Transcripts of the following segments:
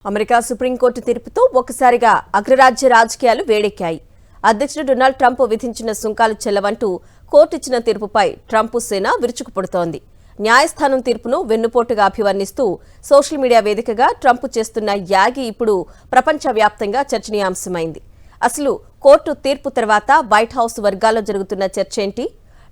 America supreme court తీర్పుతో ఒక్కసారిగా అగ్రరాజ్య రాజకీయాలు వేడెక్కాయి. అధ్యక్షుడు డొనాల్డ్ ట్రంప్ విధించిన సుంకాలు చెల్లవంటూ కోర్టు ఇచ్చిన తీర్పుపై ట్రంప్ సేన విరుచుకుపడుతోంది. న్యాయస్థానం తీర్పును వెన్నుపోటుగా అభివర్ణిస్తూ సోషల్ మీడియా వేదికగా ట్రంప్ చేస్తున్న యాగి ఇప్పుడు ప్రపంచవ్యాప్తంగా చర్చనీయాంశమైంది. అసలు కోర్టు తీర్పు తర్వాత వైట్ హౌస్ వర్గాల్లో జరుగుతున్న చర్చ ఏంటి?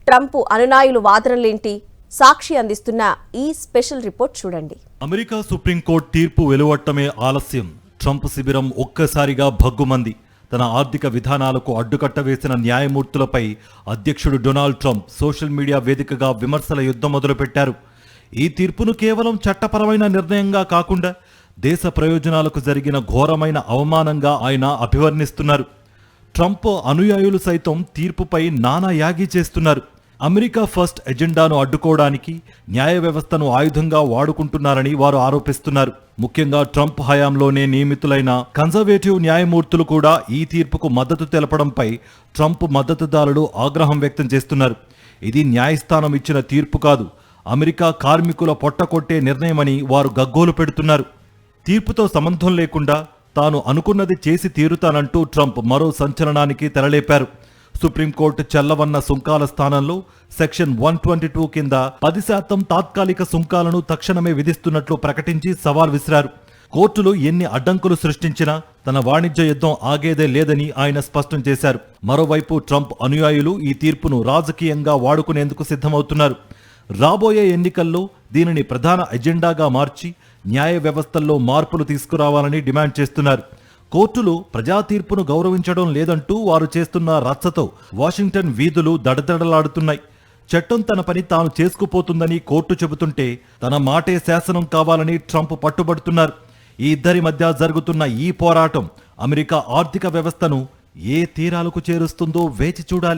ట్రంప్ అనునాయులు వాదనలేంటి? సాక్షి అందిస్తున్న ఈ స్పెషల్ రిపోర్ట్ చూడండి. అమెరికా సుప్రీంకోర్టు తీర్పు వెలువట్టమే ఆలస్యం. ట్రంప్ శిబిరం ఒక్కసారిగా భగ్గుమంది. తన ఆర్థిక విధానాలకు అడ్డుకట్ట వేసిన న్యాయమూర్తులపై అధ్యక్షుడు డొనాల్డ్ ట్రంప్ సోషల్ మీడియా వేదికగా విమర్శల యుద్ధం మొదలుపెట్టారు. ఈ తీర్పును కేవలం చట్టపరమైన నిర్ణయంగా కాకుండా దేశ ప్రయోజనాలకు జరిగిన ఘోరమైన అవమానంగా ఆయన అభివర్ణిస్తున్నారు. ట్రంప్ అనుయాయులు సైతం తీర్పుపై నానా యాగి చేస్తున్నారు. అమెరికా ఫస్ట్ ఎజెండాను అడ్డుకోవడానికి న్యాయ వ్యవస్థను ఆయుధంగా వాడుకుంటున్నారని వారు ఆరోపిస్తున్నారు. ముఖ్యంగా ట్రంప్ హయాంలోనే నియమితులైన కన్జర్వేటివ్ న్యాయమూర్తులు కూడా ఈ తీర్పుకు మద్దతు తెలపడంపై ట్రంప్ మద్దతుదారులు ఆగ్రహం వ్యక్తం చేస్తున్నారు. ఇది న్యాయస్థానం ఇచ్చిన తీర్పు కాదు, అమెరికా కార్మికుల పొట్టకొట్టే నిర్ణయమని వారు గగ్గోలు పెడుతున్నారు. తీర్పుతో సంబంధం లేకుండా తాను అనుకున్నది చేసి తీరుతానంటూ ట్రంప్ మరో సంచలనానికి తెరలేపారు. సుప్రీంకోర్టు చెల్లవన్న సుంకాల స్థానంలో సెక్షన్ 122 కింద 10% తాత్కాలిక సుంకాలను తక్షణమే విధిస్తున్నట్లు ప్రకటించి సవాల్ విసిరారు. కోర్టులు ఎన్ని అడ్డంకులు సృష్టించినా తన వాణిజ్య యుద్ధం ఆగేదే లేదని ఆయన స్పష్టం చేశారు. మరోవైపు ట్రంప్ అనుయాయులు ఈ తీర్పును రాజకీయంగా వాడుకునేందుకు సిద్ధమవుతున్నారు. రాబోయే ఎన్నికల్లో దీనిని ప్రధాన ఎజెండాగా మార్చి న్యాయ వ్యవస్థల్లో మార్పులు తీసుకురావాలని డిమాండ్ చేస్తున్నారు. కోర్టులు ప్రజా తీర్పును గౌరవించడం లేదంటూ వారు చేస్తున్న రచ్చతో వాషింగ్టన్ వీధులు దడదడలాడుతున్నాయి. చట్టం తన పని తాను చేసుకుపోతుందని కోర్టు చెబుతుంటే తన మాటే శాసనం కావాలని ట్రంప్ పట్టుబడుతున్నారు. ఈ ఇద్దరి మధ్య జరుగుతున్న ఈ పోరాటం అమెరికా ఆర్థిక వ్యవస్థను ఏ తీరాలకు చేరుస్తుందో వేచి చూడాలి.